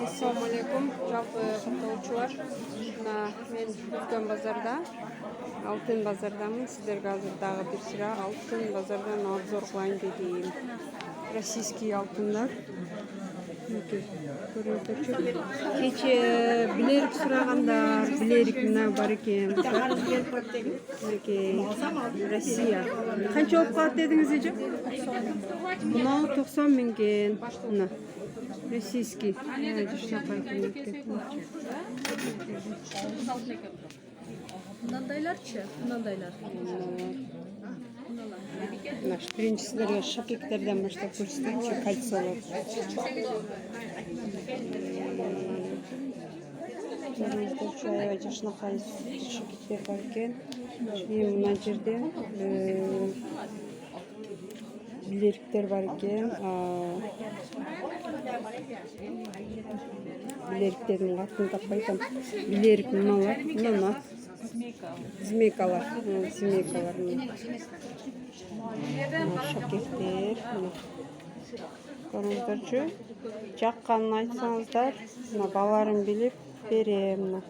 Assalomu alaykum, жалпы каттоочулар. Мен Үлкен базарда, Алтын базардамын. Сіздерге азыр дагы бир сыра Алтын базардан обзор кылайын дедим. Российский алтындар. Кече билерик сурагандар, билерик мына бар экен. Россия. Канча болуп калат дедиңиз эже? Мына 90 миңген. Мына российский. Мындайларчы? Мындайлар. Наш биринчисилерге шакектерден баштап көрсөтөйүнчү, кольцолор. Аябай жакшынакай шакектер бар экен. Мына жерде билериктер бар экен. Билериктердин атын таппай атам. Билерик мыналар, мына змейкалар, змейкалар. Шакеттер. Көрүңүздөрчү, жакканын айтсаңыздар, мына баларым билип берем.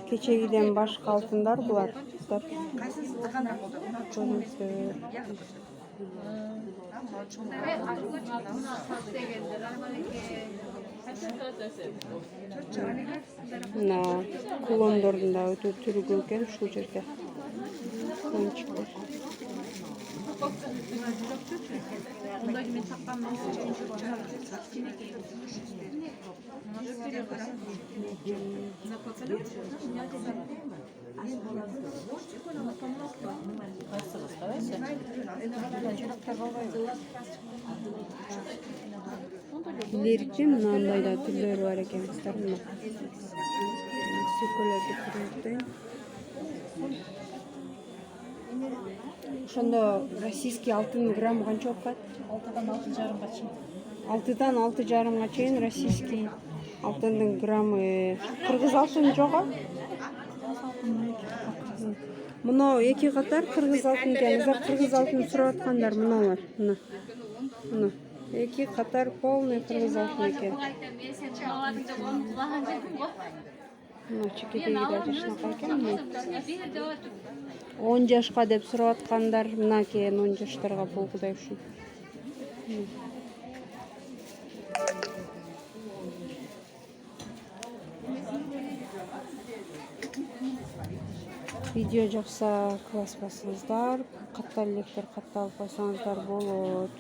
Кечегиден башка алтындар булар. Мына кулондордун да өтө түрү көп экен ушул жерде. Билериктин мындай да түрлөрү бар экен кыздар. Сөкөлөрдү көрсөтөйүн. Ошондо российский алтын грамм канча болуп калат? 6-дан 6,5-га чейин. 6-дан 6,5-га чейин российский алтындын граммы. Кыргыз алтын жок. Мына эки катар кыргыз алтын экен. Кыргыз алтын сурап аткандар мыналар. Мына эки катар полный кыргыз алтын экен. Мына чекедеги жашынакай экен. 10 жашка деп сурап аткандар мына экен, 10 жаштарга болгудай ушул. Видео жакса класс басыңыздар, каттал электер катталып койсоңуздар болот.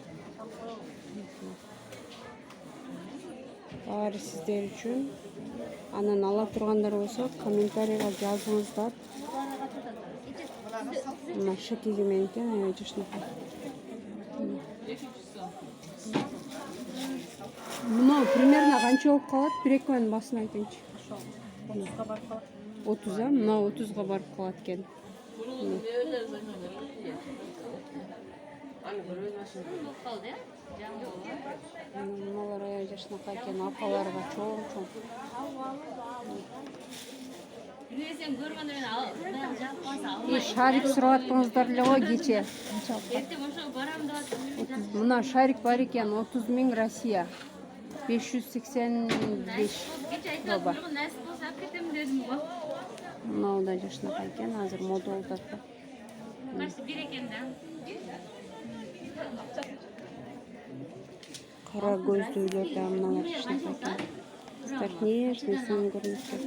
Баары сиздер үчүн. Анан ала тургандар болсо комментарийга жазыңыздар. Мына шакеги менен экен, аябай жакшынакай. Мына примерно канча болуп калат? Бир-экөөнүн басын айтыңчы. 30-га барып калат. 30, мына 30-га барып калат экен. Мыналар аябай жакшынакай экен, апаларга чоң-чоң. Шарик сурап аттыңыздар эле го кече. Мына шарик бар экен, 30 миң Россия. 585 доба. Мынау да жакшынакай экен, азыр мода болуп атат. Кара көздүүлөр да мыналар жакшынакай экен. Кыздар нежный сын көрүнүштөр.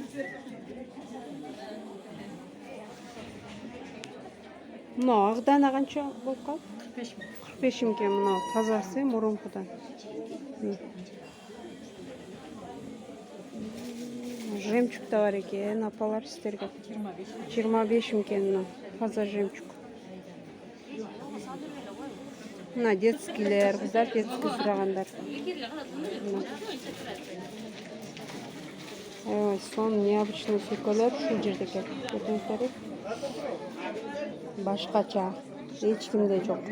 Мына агдана канча болуп калат? 45 миң экен. Мына тазасы мурункудан. Жемчуг да бар экен, апалар сиздерге. 25 миң экен мына таза жемчуг. Мына детскийлер, кыздар детский сурагандар. Сон необычный сөкөлөр ушул жерде экен. Көрдүңүздөр. Башкача эч кимде жок.